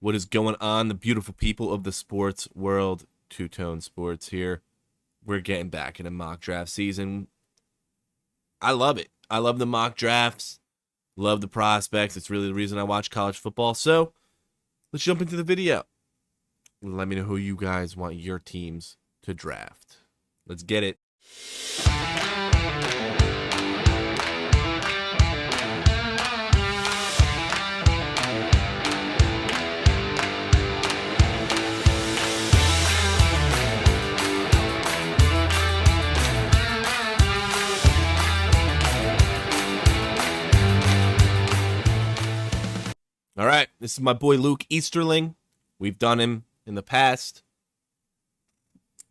What is going on, the beautiful people of the sports world? Two-Tone Sports here. We're getting back into mock draft season. I love it. I love the mock drafts. Love the prospects. It's really the reason I watch college football. So let's jump into the video. Let me know who you guys want your teams to draft. Let's get it. All right, this is my boy Luke Easterling. We've done him in the past,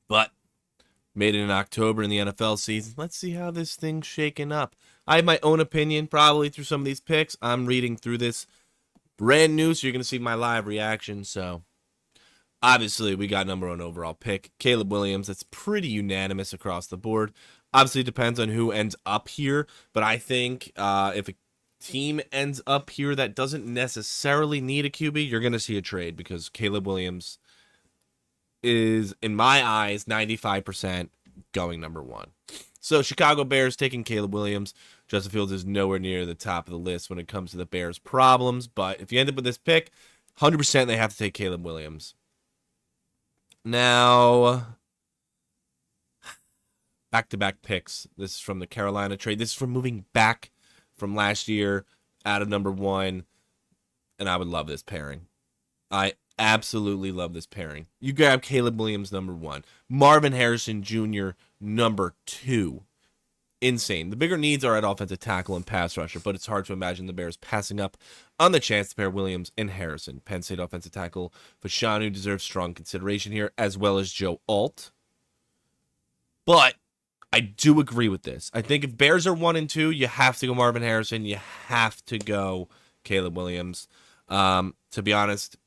but made it in October in the NFL season. Let's see how this thing's shaking up. I have my own opinion probably through some of these picks. I'm reading through this brand new, so you're going to see my live reaction. So obviously we got number one overall pick, Caleb Williams. That's pretty unanimous across the board. Obviously it depends on who ends up here, but I think if a team ends up here that doesn't necessarily need a QB, you're going to see a trade because Caleb Williams is, in my eyes, 95% going number one. So Chicago Bears taking Caleb Williams. Justin Fields is nowhere near the top of the list when it comes to the Bears' problems, but if you end up with this pick, 100% they have to take Caleb Williams. Now, back-to-back picks. This is from the Carolina trade. This is from moving back from last year out of number one, and I would love this pairing. I absolutely love this pairing. You grab Caleb Williams, number one. Marvin Harrison Jr., number two. Insane. The bigger needs are at offensive tackle and pass rusher, but it's hard to imagine the Bears passing up on the chance to pair Williams and Harrison. Penn State offensive tackle Fashanu deserves strong consideration here, as well as Joe Alt. But I do agree with this. I think if Bears are 1 and 2, you have to go Marvin Harrison. You have to go Caleb Williams. To be honest,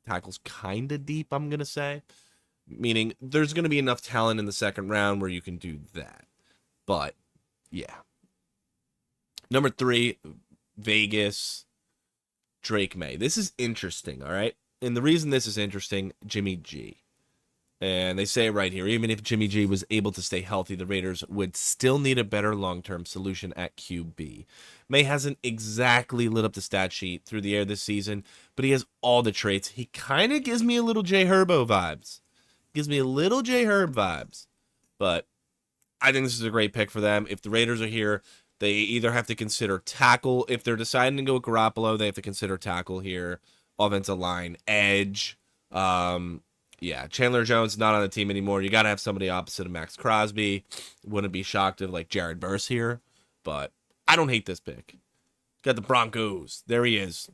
tackle's kind of deep, I'm going to say. Meaning there's going to be enough talent in the second round where you can do that. But, yeah. Number 3, Vegas, Drake May. This is interesting, all right? And the reason this is interesting, Jimmy G. And they say it right here, even if Jimmy G was able to stay healthy, the Raiders would still need a better long-term solution at QB. May hasn't exactly lit up the stat sheet through the air this season, but he has all the traits. He kind of gives me a little Jay Herbo vibes. Gives me a little Jay Herb vibes. But I think this is a great pick for them. If the Raiders are here, they either have to consider tackle. If they're deciding to go with Garoppolo, they have to consider tackle here. Offensive line, edge. Yeah, Chandler Jones not on the team anymore. You got to have somebody opposite of Max Crosby. Wouldn't be shocked if like Jared Verse here, but I don't hate this pick. Got the Broncos. There he is.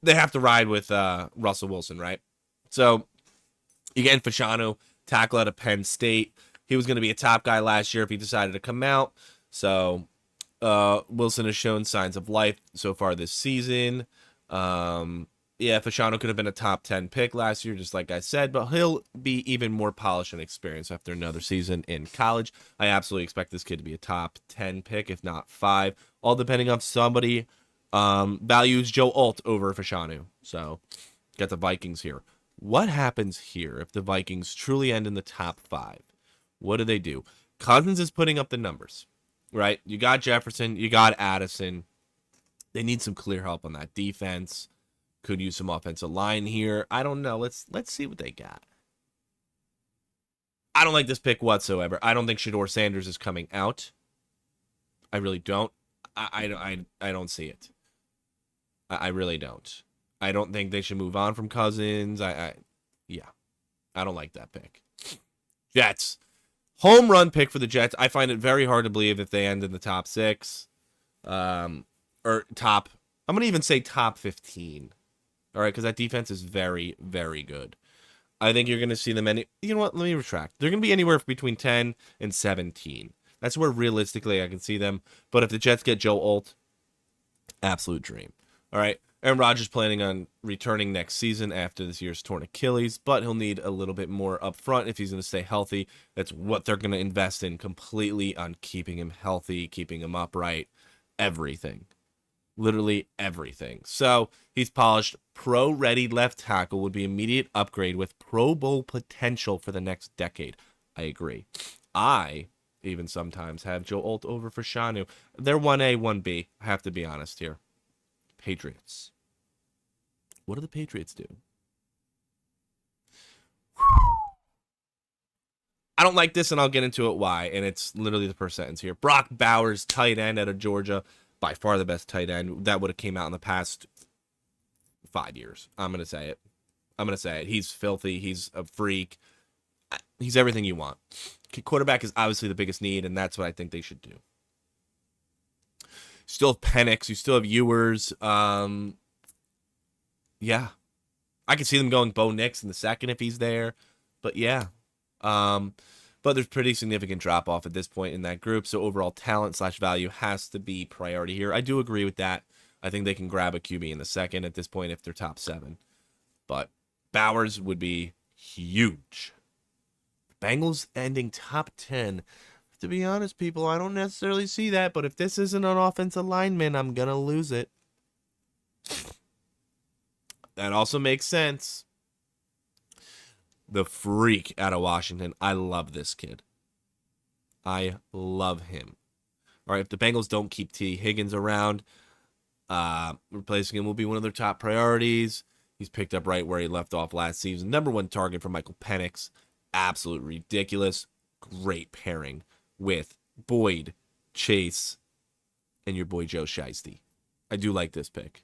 They have to ride with Russell Wilson, right? So, again, Fashanu, tackle out of Penn State. He was going to be a top guy last year if he decided to come out. So, Wilson has shown signs of life so far this season. Yeah, Fashanu could have been a top 10 pick last year, just like I said, but he'll be even more polished and experienced after another season in college. I absolutely expect this kid to be a top 10 pick, if not 5, all depending on somebody values Joe Alt over Fashanu. So, got the Vikings here. What happens here if the Vikings truly end in the top 5? What do? Cousins is putting up the numbers, right? You got Jefferson, you got Addison. They need some clear help on that defense. Could use some offensive line here. I don't know. Let's see what they got. I don't like this pick whatsoever. I don't think Shedeur Sanders is coming out. I really don't. I don't see it. I really don't. I don't think they should move on from Cousins. Yeah. I don't like that pick. Jets. Home run pick for the Jets. I find it very hard to believe if they end in the top 6. Or top. I'm going to even say top 15. All right, because that defense is very, very good. I think you're going to see them you know what? Let me retract. They're going to be anywhere between 10 and 17. That's where realistically I can see them. But if the Jets get Joe Alt, absolute dream. All right. Aaron Rodgers planning on returning next season after this year's torn Achilles, but he'll need a little bit more up front if he's going to stay healthy. That's what they're going to invest in completely on keeping him healthy, keeping him upright, everything. Literally everything. So he's polished, pro-ready left tackle, would be immediate upgrade with Pro Bowl potential for the next decade. I agree. I even sometimes have Joe Alt over for Shanu. They're 1A, 1B. I have to be honest here. Patriots. What do the Patriots do? I don't like this, and I'll get into it why. And it's literally the first sentence here. Brock Bowers, tight end out of Georgia, by far the best tight end that would have came out in the past 5 years. I'm gonna say it. I'm gonna say it. He's filthy. He's a freak. He's everything you want. Quarterback is obviously the biggest need, and that's what I think they should do. You still have Penix. You still have Ewers. Yeah, I can see them going Bo Nix in the second if he's there. But yeah. But there's pretty significant drop off at this point in that group. So overall talent / value has to be priority here. I do agree with that. I think they can grab a QB in the second at this point if they're top 7. But Bowers would be huge. Bengals ending top 10. To be honest, people, I don't necessarily see that. But if this isn't an offensive lineman, I'm going to lose it. That also makes sense. The freak out of Washington. I love this kid. I love him. All right, if the Bengals don't keep T. Higgins around, replacing him will be one of their top priorities. He's picked up right where he left off last season. Number 1 target for Michael Penix. Absolute ridiculous. Great pairing with Boyd, Chase, and your boy Joe Shiesty. I do like this pick.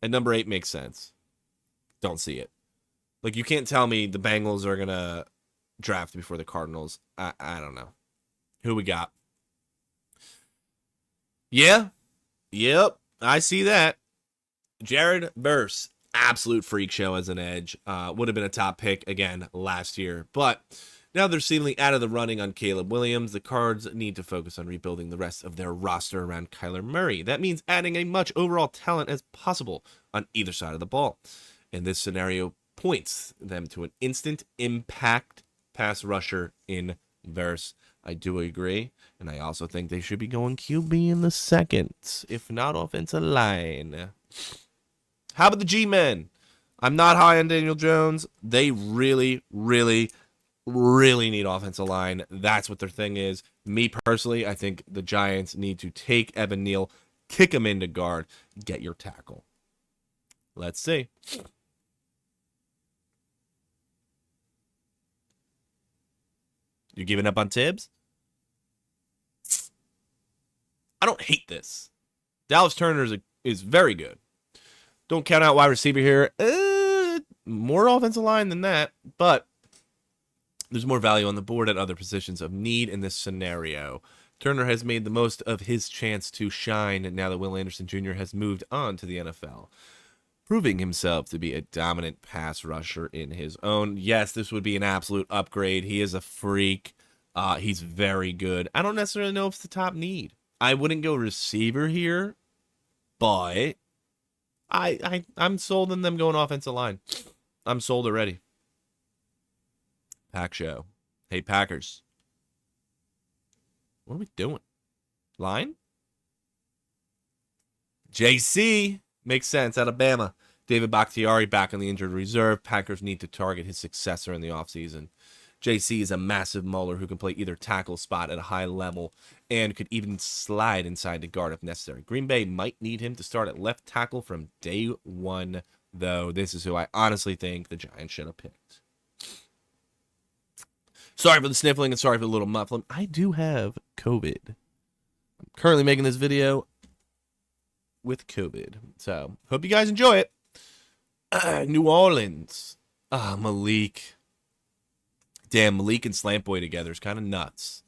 And number 8 makes sense. Don't see it. Like, you can't tell me the Bengals are going to draft before the Cardinals. I don't know. Who we got? Yeah. Yep. I see that. Jared Verse. Absolute freak show as an edge. Would have been a top pick, again, last year. But now they're seemingly out of the running on Caleb Williams. The Cards need to focus on rebuilding the rest of their roster around Kyler Murray. That means adding as much overall talent as possible on either side of the ball. In this scenario, points them to an instant impact pass rusher in Verse. I do agree, and I also think they should be going QB in the second, if not offensive line. How about the G-Men? I'm not high on Daniel Jones. They really, really, really need offensive line. That's what their thing is. Me personally, I think the Giants need to take Evan Neal, kick him into guard, get your tackle. Let's see. You giving up on Tibbs? I don't hate this. Dallas Turner is very good. Don't count out wide receiver here. More offensive line than that, but there's more value on the board at other positions of need in this scenario. Turner has made the most of his chance to shine now that Will Anderson Jr. has moved on to the NFL, proving himself to be a dominant pass rusher in his own. Yes, this would be an absolute upgrade. He is a freak. He's very good. I don't necessarily know if it's the top need. I wouldn't go receiver here, but I'm sold on them going offensive line. I'm sold already. Pack show. Hey, Packers. What are we doing? Line? JC. Makes sense. Alabama. David Bakhtiari back on the injured reserve. Packers need to target his successor in the offseason. JC is a massive mauler who can play either tackle spot at a high level and could even slide inside to guard if necessary. Green Bay might need him to start at left tackle from day 1, though. This is who I honestly think the Giants should have picked. Sorry for the sniffling and sorry for the little muffling. I do have COVID. I'm currently making this video with COVID. So, hope you guys enjoy it. New Orleans. Malik. Damn, Malik and Slant Boy together is kind of nuts.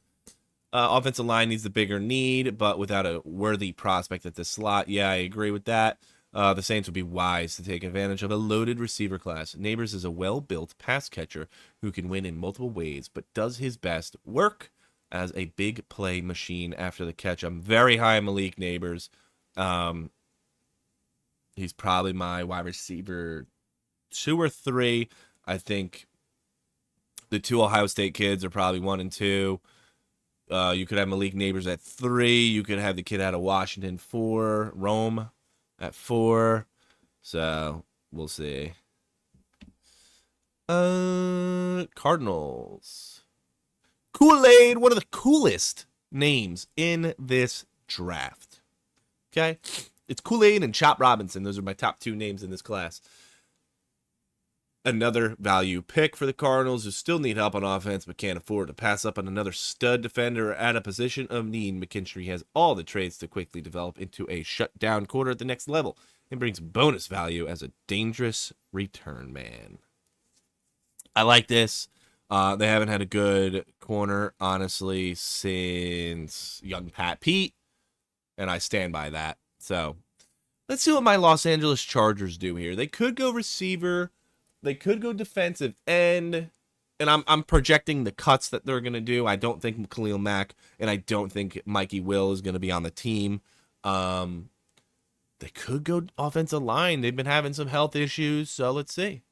Offensive line needs the bigger need, but without a worthy prospect at the slot. Yeah, I agree with that. The Saints would be wise to take advantage of a loaded receiver class. Neighbors is a well-built pass catcher who can win in multiple ways, but does his best work as a big play machine after the catch. I'm very high on Malik Neighbors. He's probably my wide receiver 2 or 3. I think the 2 Ohio State kids are probably 1 and 2. You could have Malik Neighbors at 3. You could have the kid out of Washington 4. Rome at 4. So we'll see. Cardinals. Kool-Aid, one of the coolest names in this draft. Okay? It's Kool-Aid and Chop Robinson. Those are my top 2 names in this class. Another value pick for the Cardinals who still need help on offense but can't afford to pass up on another stud defender at a position of need. McKinstry has all the traits to quickly develop into a shutdown corner at the next level and brings bonus value as a dangerous return man. I like this. They haven't had a good corner, honestly, since young Pat Pete, and I stand by that. So let's see what my Los Angeles Chargers do here. They could go receiver. They could go defensive end, and I'm projecting the cuts that they're going to do. I don't think Khalil Mack and I don't think Mikey Will is going to be on the team. They could go offensive line. They've been having some health issues, so let's see.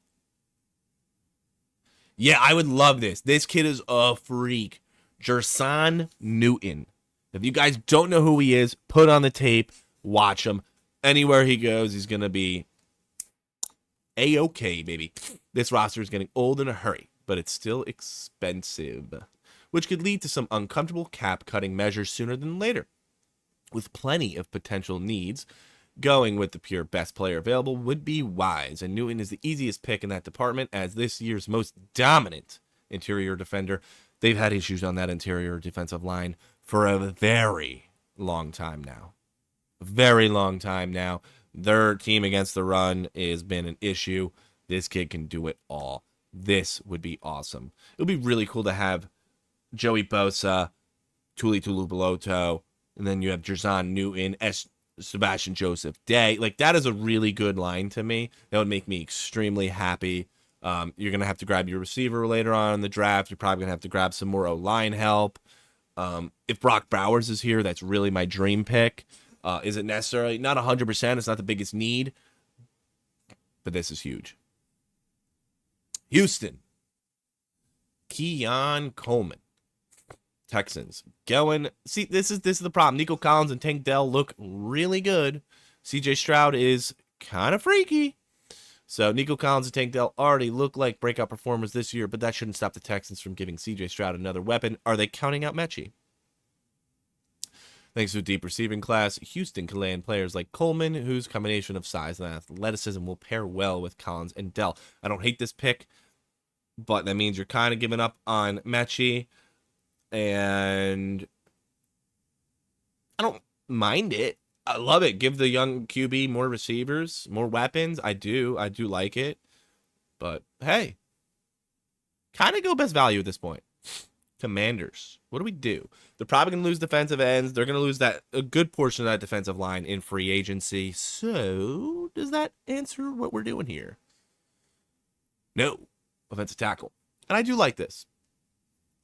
Yeah, I would love this. This kid is a freak. Jerson Newton. If you guys don't know who he is, put on the tape, watch him. Anywhere he goes, he's going to be A-OK, baby. This roster is getting old in a hurry, but it's still expensive, which could lead to some uncomfortable cap-cutting measures sooner than later. With plenty of potential needs, going with the pure best player available would be wise, and Newton is the easiest pick in that department as this year's most dominant interior defender. They've had issues on that interior defensive line for a very long time now. Very long time now. Their team against the run has been an issue. This kid can do it all. This would be awesome. It would be really cool to have Joey Bosa, Tuli Tuipulotu, and then you have Jerson Newton, Sebastian Joseph Day. Like, that is a really good line to me. That would make me extremely happy. You're going to have to grab your receiver later on in the draft. You're probably going to have to grab some more O-line help. If Brock Bowers is here, that's really my dream pick. Is it necessarily? Not 100%. It's not the biggest need. But this is huge. Houston. Keon Coleman. Texans going. See, this is the problem. Nico Collins and Tank Dell look really good. CJ Stroud is kind of freaky. So Nico Collins and Tank Dell already look like breakout performers this year, but that shouldn't stop the Texans from giving CJ Stroud another weapon. Are they counting out Mechie? Thanks to a deep receiving class, Houston can land players like Coleman, whose combination of size and athleticism will pair well with Collins and Dell. I don't hate this pick, but that means you're kind of giving up on Mechie. And I don't mind it. I love it. Give the young QB more receivers, more weapons. I do like it. But hey, kind of go best value at this point. Commanders. What do we do? They're probably going to lose defensive ends. They're going to lose a good portion of that defensive line in free agency. So does that answer what we're doing here? No. Offensive tackle. And I do like this.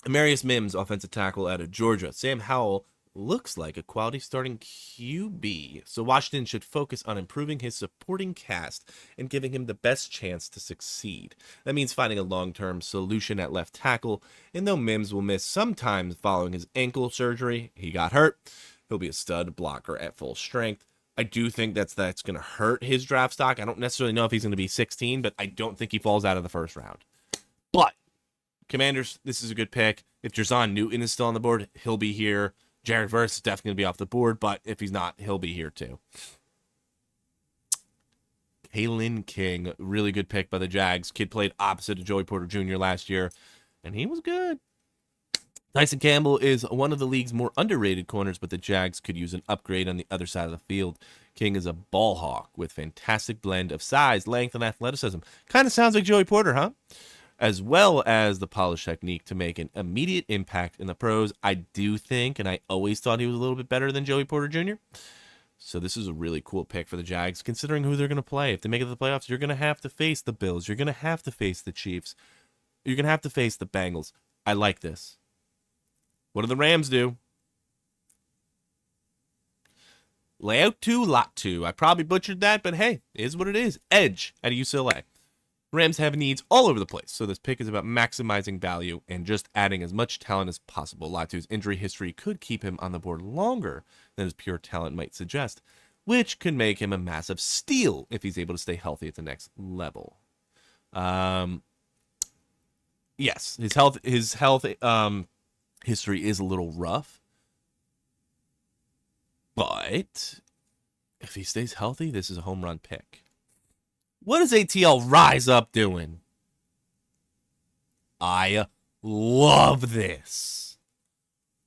Amarius Mims, offensive tackle out of Georgia. Sam Howell looks like a quality starting QB. So Washington should focus on improving his supporting cast and giving him the best chance to succeed. That means finding a long-term solution at left tackle. And though Mims will miss some time following his ankle surgery, he got hurt, he'll be a stud blocker at full strength. I do think that's going to hurt his draft stock. I don't necessarily know if he's going to be 16, but I don't think he falls out of the first round. But Commanders, this is a good pick. If Jerson Newton is still on the board, he'll be here. Jared Verse is definitely going to be off the board, but if he's not, he'll be here too. Kalen King, really good pick by the Jags. Kid played opposite of Joey Porter Jr. last year, and he was good. Tyson Campbell is one of the league's more underrated corners, but the Jags could use an upgrade on the other side of the field. King is a ball hawk with fantastic blend of size, length, and athleticism. Kind of sounds like Joey Porter, huh? As well as the polished technique to make an immediate impact in the pros. I do think, and I always thought he was a little bit better than Joey Porter Jr. So this is a really cool pick for the Jags, considering who they're going to play. If they make it to the playoffs, you're going to have to face the Bills. You're going to have to face the Chiefs. You're going to have to face the Bengals. I like this. What do the Rams do? Layout 2, lot 2. I probably butchered that, but hey, it is what it is. Edge out of UCLA. Rams have needs all over the place, so this pick is about maximizing value and just adding as much talent as possible. Latu's injury history could keep him on the board longer than his pure talent might suggest, which could make him a massive steal if he's able to stay healthy at the next level. Yes, his health history is a little rough, but if he stays healthy, this is a home run pick. What is ATL Rise Up doing? I love this.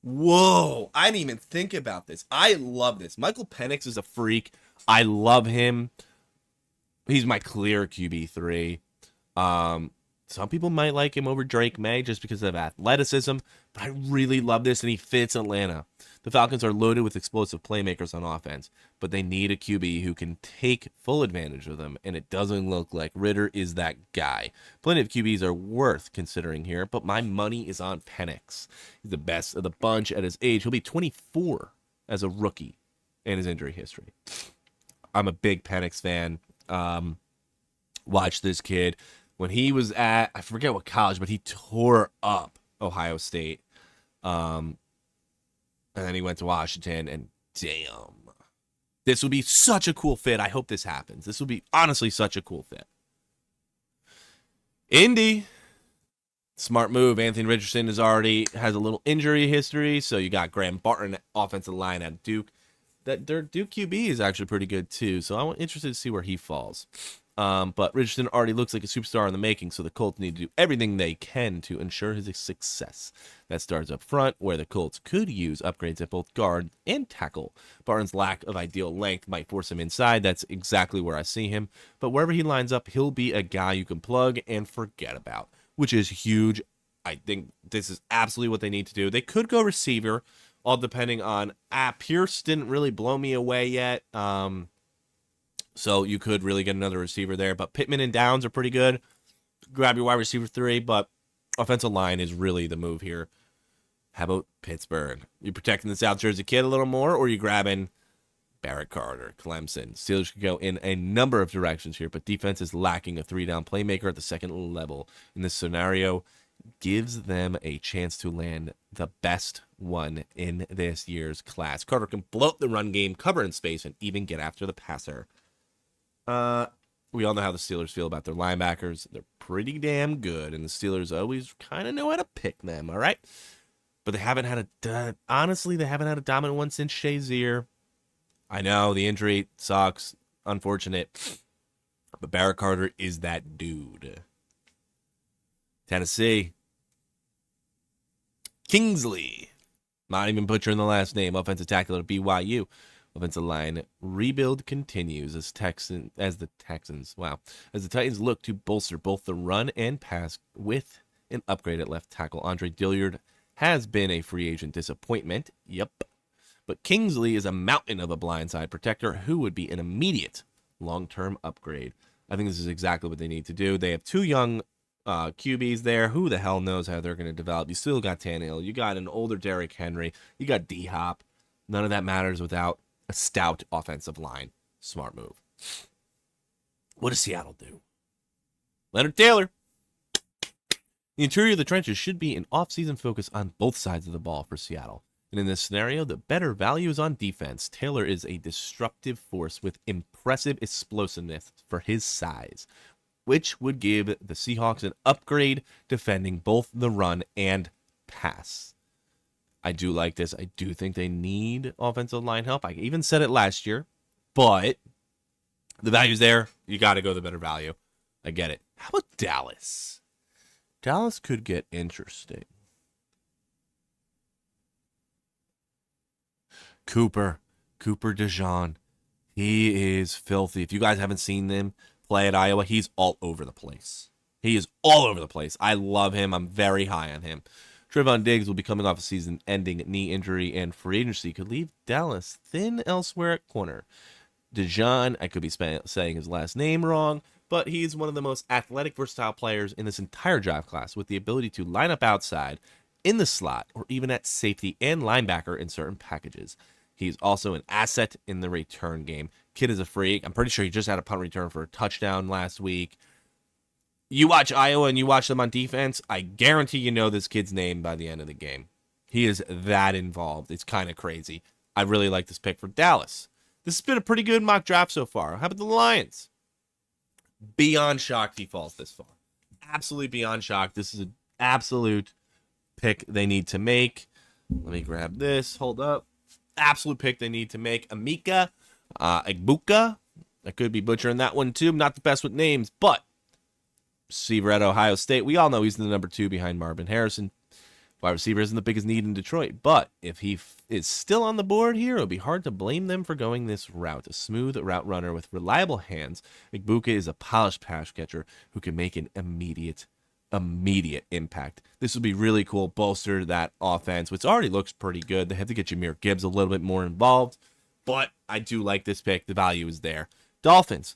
Whoa, I didn't even think about this. I love this. Michael Penix is a freak. I love him. He's my clear QB3. Some people might like him over Drake May just because of athleticism, but I really love this, and he fits Atlanta. The Falcons are loaded with explosive playmakers on offense, but they need a QB who can take full advantage of them, and it doesn't look like Ritter is that guy. Plenty of QBs are worth considering here, but my money is on Penix. He's the best of the bunch at his age. He'll be 24 as a rookie in his injury history. I'm a big Penix fan. Watch this kid. When he was at, I forget what college, but he tore up Ohio State. And then he went to Washington, and damn. This would be such a cool fit. I hope this happens. This would be honestly such a cool fit. Indy. Smart move. Anthony Richardson has a little injury history, so you got Graham Barton, offensive line at Duke. Their Duke QB is actually pretty good, too, so I'm interested to see where he falls. But Richardson already looks like a superstar in the making, so the Colts need to do everything they can to ensure his success. That starts up front, where the Colts could use upgrades at both guard and tackle. Barton's lack of ideal length might force him inside. That's exactly where I see him. But wherever he lines up, he'll be a guy you can plug and forget about, which is huge. I think this is absolutely what they need to do. They could go receiver, all depending on... Pierce didn't really blow me away yet. So you could really get another receiver there. But Pittman and Downs are pretty good. Grab your wide receiver 3, but offensive line is really the move here. How about Pittsburgh? You protecting the South Jersey kid a little more, or you grabbing Barrett Carter, Clemson? Steelers could go in a number of directions here, but defense is lacking a 3-down playmaker at the second level. In this scenario, gives them a chance to land the best one in this year's class. Carter can bloat the run game, cover in space, and even get after the passer. We all know how the Steelers feel about their linebackers. They're pretty damn good, and the Steelers always kind of know how to pick them, all right? But they haven't had honestly, they haven't had a dominant one since Shazier. I know, the injury sucks, unfortunate, but Barrett Carter is that dude. Tennessee. Kingsley. Not even butchering the last name. Offensive tackle at BYU. Offensive line rebuild continues as the Titans look to bolster both the run and pass with an upgrade at left tackle. Andre Dillard has been a free agent disappointment. Yep. But Kingsley is a mountain of a blindside protector who would be an immediate long-term upgrade. I think this is exactly what they need to do. They have 2 young QBs there. Who the hell knows how they're going to develop? You still got Tannehill. You got an older Derrick Henry. You got D-Hop. None of that matters without a stout offensive line. Smart move. What does Seattle do? Leonard Taylor. The interior of the trenches should be an off-season focus on both sides of the ball for Seattle. And in this scenario, the better value is on defense. Taylor is a disruptive force with impressive explosiveness for his size, which would give the Seahawks an upgrade defending both the run and pass. I do like this. I do think they need offensive line help. I even said it last year, but the value's there. You got to go the better value. I get it. How about Dallas? Dallas could get interesting. Cooper DeJean. He is filthy. If you guys haven't seen him play at Iowa, he's all over the place. He is all over the place. I love him. I'm very high on him. Trevon Diggs will be coming off a season-ending knee injury, and free agency could leave Dallas thin elsewhere at corner. DeJean, I could be saying his last name wrong, but he's one of the most athletic, versatile players in this entire draft class with the ability to line up outside, in the slot, or even at safety and linebacker in certain packages. He's also an asset in the return game. Kid is a freak. I'm pretty sure he just had a punt return for a touchdown last week. You watch Iowa and you watch them on defense, I guarantee you know this kid's name by the end of the game. He is that involved. It's kind of crazy. I really like this pick for Dallas. This has been a pretty good mock draft so far. How about the Lions? Beyond shocked he falls this far. Absolutely beyond shocked. This is an absolute pick they need to make. Let me grab this. Hold up. Absolute pick they need to make. Emeka Egbuka. I could be butchering that one too. I'm not the best with names, but receiver at Ohio State. We all know he's the number 2 behind Marvin Harrison. Wide receiver isn't the biggest need in Detroit, but if he is still on the board here, it would be hard to blame them for going this route. A smooth route runner with reliable hands, Egbuka is a polished pass catcher who can make an immediate impact. This would be really cool, bolster that offense, which already looks pretty good. They have to get Jahmyr Gibbs a little bit more involved, but I do like this pick. The value is there. Dolphins.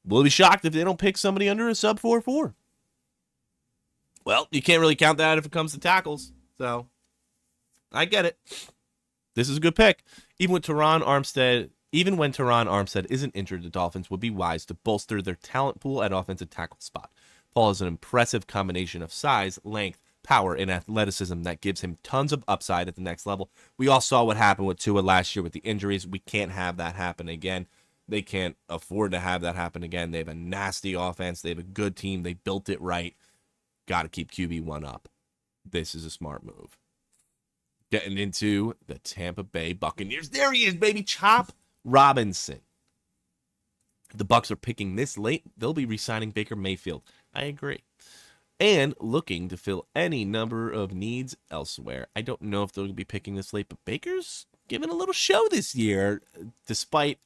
We'll be shocked if they don't pick somebody under a sub 4.4. Well, you can't really count that if it comes to tackles. So, I get it. This is a good pick. Even when Teron Armstead isn't injured, the Dolphins would be wise to bolster their talent pool at offensive tackle spot. Paul has an impressive combination of size, length, power, and athleticism that gives him tons of upside at the next level. We all saw what happened with Tua last year with the injuries. We can't have that happen again. They can't afford to have that happen again. They have a nasty offense. They have a good team. They built it right. Got to keep QB1 up. This is a smart move. Getting into the Tampa Bay Buccaneers. There he is, baby. Chop Robinson. The Bucs are picking this late. They'll be re-signing Baker Mayfield. I agree. And looking to fill any number of needs elsewhere. I don't know if they'll be picking this late, but Baker's giving a little show this year, despite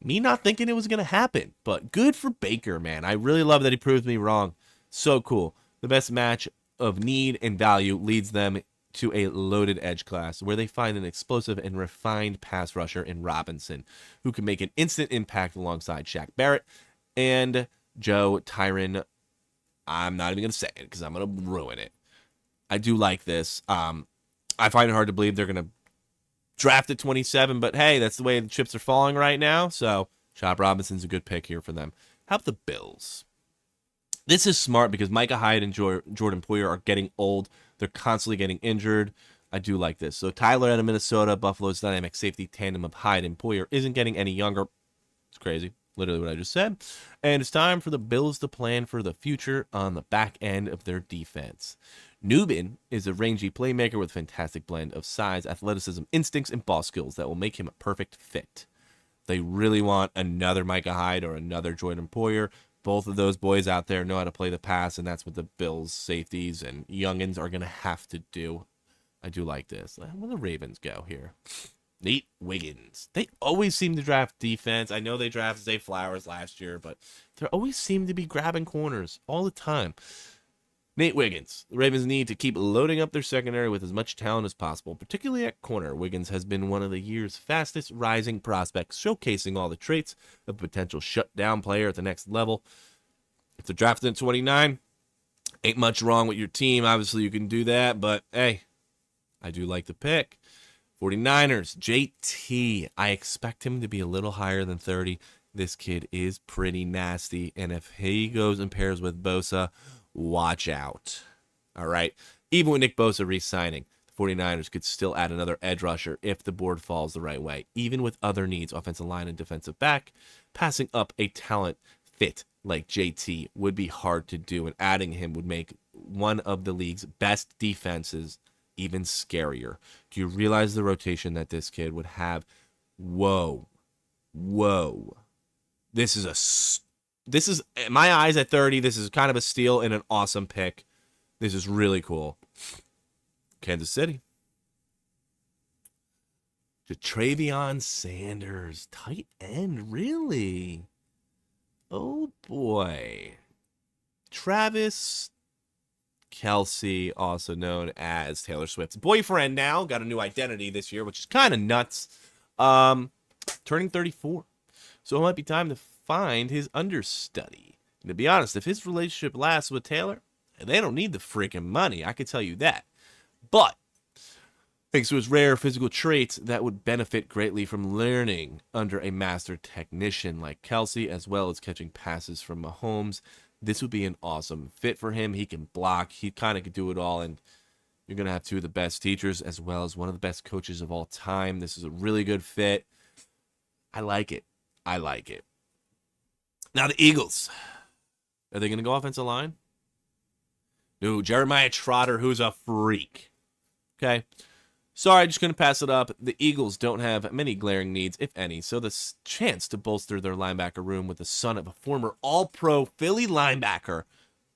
me not thinking it was going to happen. But good for Baker, man. I really love that he proved me wrong. So cool. The best match of need and value leads them to a loaded edge class where they find an explosive and refined pass rusher in Robinson, who can make an instant impact alongside Shaq Barrett and Joe Tyron. I'm not even going to say it because I'm going to ruin it. I do like this. I find it hard to believe they're going to draft at 27, but hey, that's the way the chips are falling right now. So Chop Robinson's a good pick here for them. How about the Bills? This is smart because Micah Hyde and Jordan Poyer are getting old. They're constantly getting injured. I do like this. So Tyler out of Minnesota, Buffalo's dynamic safety tandem of Hyde and Poyer isn't getting any younger. It's crazy. Literally what I just said. And it's time for the Bills to plan for the future on the back end of their defense. Nubin is a rangy playmaker with a fantastic blend of size, athleticism, instincts, and ball skills that will make him a perfect fit. They really want another Micah Hyde or another Jordan Poyer. Both of those boys out there know how to play the pass, and that's what the Bills safeties and youngins are going to have to do. I do like this. Where do the Ravens go here? Nate Wiggins. They always seem to draft defense. I know they drafted Zay Flowers last year, but they always seem to be grabbing corners all the time. Nate Wiggins. The Ravens need to keep loading up their secondary with as much talent as possible, particularly at corner. Wiggins has been one of the year's fastest rising prospects, showcasing all the traits of a potential shutdown player at the next level. If they're drafted at 29, ain't much wrong with your team. Obviously, you can do that, but hey, I do like the pick. 49ers, JT. I expect him to be a little higher than 30. This kid is pretty nasty, and if he goes and pairs with Bosa, watch out. All right. Even with Nick Bosa re-signing, the 49ers could still add another edge rusher if the board falls the right way. Even with other needs, offensive line and defensive back, passing up a talent fit like JT would be hard to do, and adding him would make one of the league's best defenses even scarier. Do you realize the rotation that this kid would have? Whoa. This is in my eyes at 30. This is kind of a steal and an awesome pick. This is really cool. Kansas City. Travion Sanders, tight end, really? Oh boy. Travis Kelce, also known as Taylor Swift's boyfriend now, got a new identity this year, which is kind of nuts. Turning 34. So it might be time to find his understudy. And to be honest, if his relationship lasts with Taylor, they don't need the freaking money. I can tell you that. But Thanks to his rare physical traits that would benefit greatly from learning under a master technician like Kelsey, as well as catching passes from Mahomes. This would be an awesome fit for him. He can block. He kind of could do it all, and you're going to have two of the best teachers as well as one of the best coaches of all time. This is a really good fit. I like it. I like it. Now the Eagles. Are they going to go offensive line? No, Jeremiah Trotter, who's a freak. Okay. Sorry, just going to pass it up. The Eagles don't have many glaring needs, if any, so the chance to bolster their linebacker room with the son of a former All-Pro Philly linebacker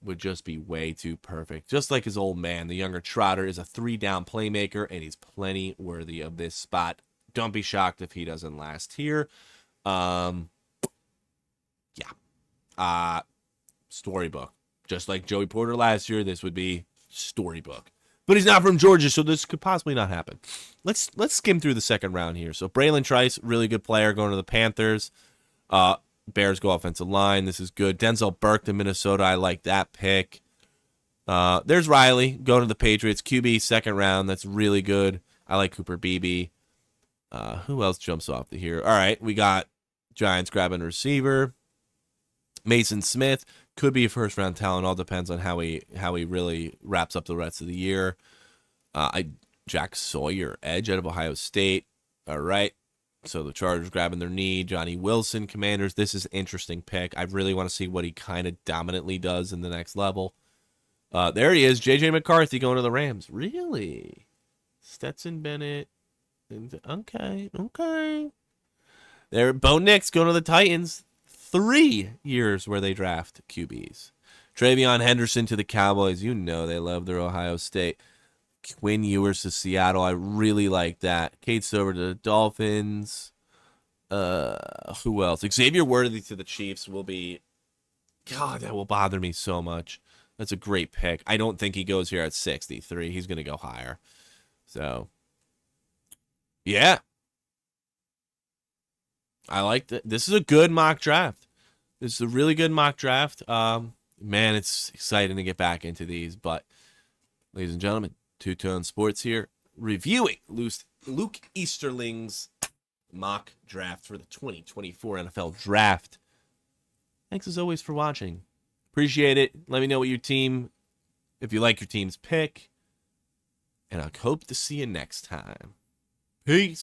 would just be way too perfect. Just like his old man, the younger Trotter is a 3-down playmaker, and he's plenty worthy of this spot. Don't be shocked if he doesn't last here. Storybook. Just like Joey Porter last year, this would be storybook. But he's not from Georgia, so this could possibly not happen. Let's skim through the second round here. So Braylon Trice, really good player, going to the Panthers. Bears go offensive line. This is good. Denzel Burke to Minnesota. I like that pick. There's Riley going to the Patriots. QB, second round. That's really good. I like Cooper Beebe. Who else jumps off the here? All right, we got Giants grabbing a receiver. Mason Smith could be a first-round talent. All depends on how he really wraps up the rest of the year. Jack Sawyer, edge out of Ohio State. All right. So the Chargers grabbing their knee. Johnny Wilson, Commanders. This is an interesting pick. I really want to see what he kind of dominantly does in the next level. There he is, J.J. McCarthy going to the Rams. Really? Stetson Bennett. Okay. There, Bo Nix going to the Titans. 3 years where they draft QBs. Travion Henderson to the Cowboys. You know they love their Ohio State. Quinn Ewers to Seattle. I really like that. Kate Stover to the Dolphins. Who else? Xavier Worthy to the Chiefs will be... God, that will bother me so much. That's a great pick. I don't think he goes here at 63. He's going to go higher. So, yeah. I like that. This is a good mock draft. This is a really good mock draft. Man, it's exciting to get back into these. But, ladies and gentlemen, Two-Tone Sports here, reviewing Luke Easterling's mock draft for the 2024 NFL Draft. Thanks as always for watching. Appreciate it. Let me know what if you like your team's pick. And I hope to see you next time. Peace.